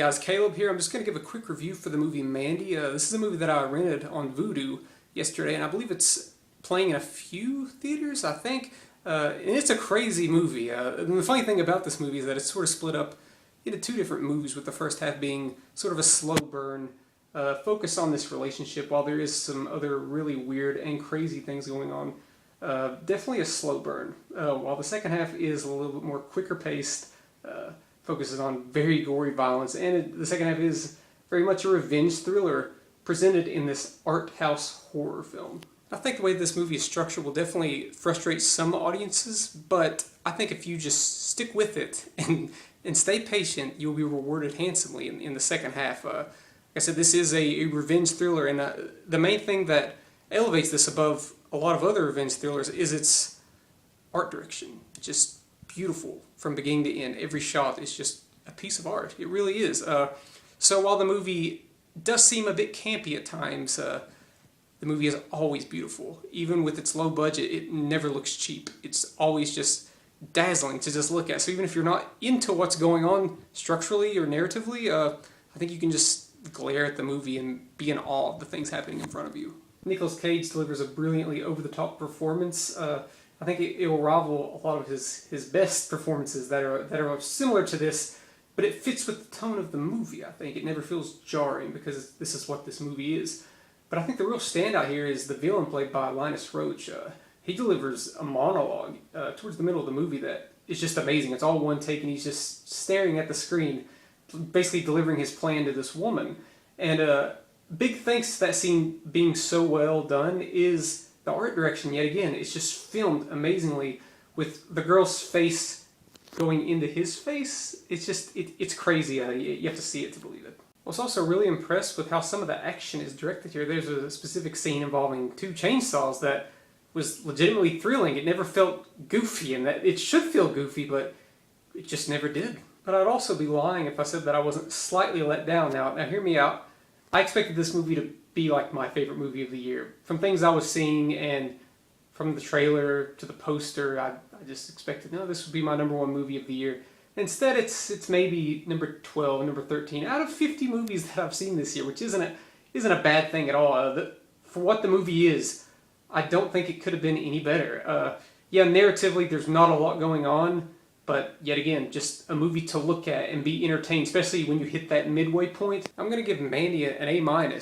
guys, Caleb here. I'm just going to give a quick review for the movie Mandy. This is a movie that I rented on Vudu yesterday, and I believe it's playing in a few theaters, I think. And it's a crazy movie. And the funny thing about this movie is that it's sort of split up into two different movies, with the first half being sort of a slow burn, focus on this relationship, while there is some other really weird and crazy things going on. Definitely a slow burn, while the second half is a little bit more quicker paced, focuses on very gory violence, and the second half is very much a revenge thriller presented in this art house horror film. I think the way this movie is structured will definitely frustrate some audiences, but I think if you just stick with it and stay patient, you'll be rewarded handsomely in the second half. Like I said, this is a revenge thriller, and the main thing that elevates this above a lot of other revenge thrillers is its art direction. Just beautiful from beginning to end. Every shot is just a piece of art. It really is. So while the movie does seem a bit campy at times, the movie is always beautiful. Even with its low budget, it never looks cheap. It's always just dazzling to just look at. So even if you're not into what's going on structurally or narratively, I think you can just glare at the movie and be in awe of the things happening in front of you. Nicolas Cage delivers a brilliantly over-the-top performance. I think it will rival a lot of his best performances that are similar to this, but it fits with the tone of the movie. I think it never feels jarring because this is what this movie is. But I think the real standout here is the villain played by Linus Roach. He delivers a monologue towards the middle of the movie that is just amazing. It's all one take, and he's just staring at the screen, basically delivering his plan to this woman. And big thanks to that scene being so well done is the art direction. Yet again, it's just filmed amazingly, with the girl's face going into his face. It's just, it's crazy. You have to see it to believe it. I was also really impressed with how some of the action is directed here. There's a specific scene involving two chainsaws that was legitimately thrilling. It never felt goofy, and that it should feel goofy, but it just never did. But I'd also be lying if I said that I wasn't slightly let down. Now hear me out. I expected this movie to be like my favorite movie of the year. From things I was seeing, and from the trailer to the poster, I just expected, no, this would be my #1 movie of the year. Instead, it's maybe number 12, number 13 out of 50 movies that I've seen this year, which isn't a bad thing at all. For what the movie is, I don't think it could have been any better. Yeah, narratively, there's not a lot going on, but yet again, just a movie to look at and be entertained, especially when you hit that midway point. I'm going to give Mandy an A-.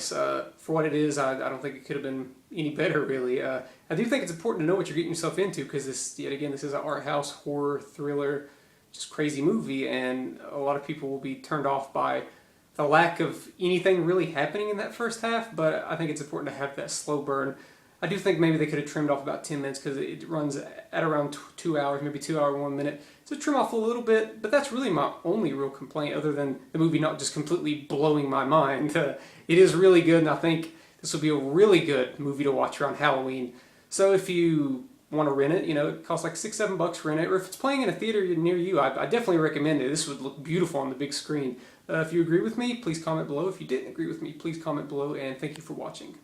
For what it is, I don't think it could have been any better, really. I do think it's important to know what you're getting yourself into, because this is an art house horror thriller, just crazy movie, and a lot of people will be turned off by the lack of anything really happening in that first half, but I think it's important to have that slow burn. I do think maybe they could have trimmed off about 10 minutes, because it runs at around 2 hours, maybe 2 hours, 1 minute. So trim off a little bit, but that's really my only real complaint, other than the movie not just completely blowing my mind. It is really good, and I think this will be a really good movie to watch around Halloween. So if you want to rent it, it costs like $6-7 rent it, or if it's playing in a theater near you, I definitely recommend it. This would look beautiful on the big screen. If you agree with me, please comment below. If you didn't agree with me, please comment below, and thank you for watching.